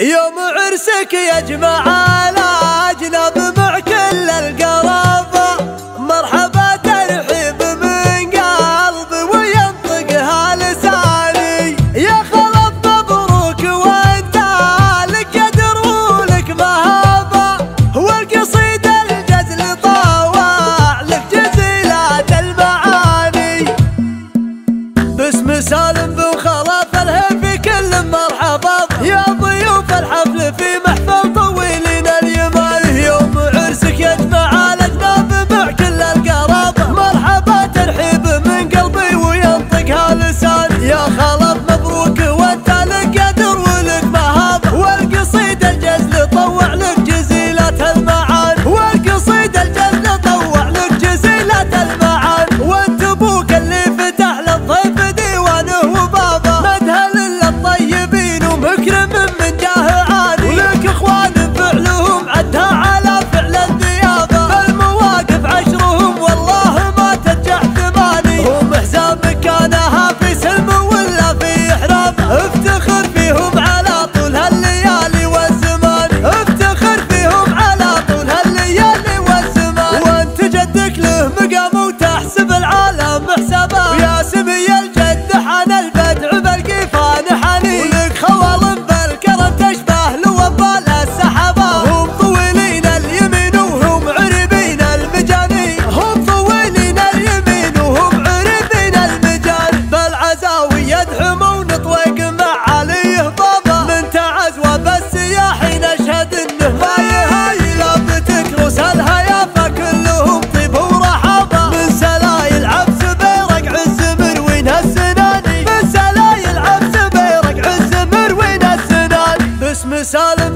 يوم عرسك يجمع الأجناب مع كل القرابة، مرحبا ترحيب من قلبي وينطقها لساني. يا خلف مبروك وانت لك قدر ولك مهابة، والقصيد الجزل طاوع لك جزيلات المعاني. باسم سالم بن خلف الهيفي كل مرحبا يا ضيوف الحفل في محفل طويلين اليمال. يوم عرسك يجمع الأجناب مع كل القرابة، مرحبا ترحيب من قلبي وينطقها لساني. يا خلف مبروك وانت لك قدر ولك مهابة، والقصيد الجزل طوع لك جزيلات المعاني. والقصيد الجزل طوع لك جزيلات المعاني. وانت ابوك اللي فتح للضيف ديوانه وبابه، مدها للطيبين ومكرم من جاه عاني. ولك اخوان فعلهم عدها على فعل النيابه، بالمواقف عشرهم والله ما ترجع ثماني. هم حزامك كانها في سلم ولا في احرام، افتخر فيهم على طول هالليالي والزمان. افتخر فيهم على طول هالليالي والزمان. وانت جدك له مقام وتحسب العالم حسابه، يا سمي الجد حان البدع بالقيفان حنين. ولك خوال بالكرم تشبه لوبال السحابه، هم طويلين اليمين وهم عريبين المجاني. هم طويلين اليمين وهم عريبين المجاني. بالعزاوي يدحمون طويق مع عليه بابا، من تعزوى بالسياح نشهد انه ما يهاي. لا بتكرس الهيافه كلهم طيب ورحابه، من سلايل عبس بيرق عز مروين السناني. من سلايل عبس بيرق عز مروين السناني. باسم سالم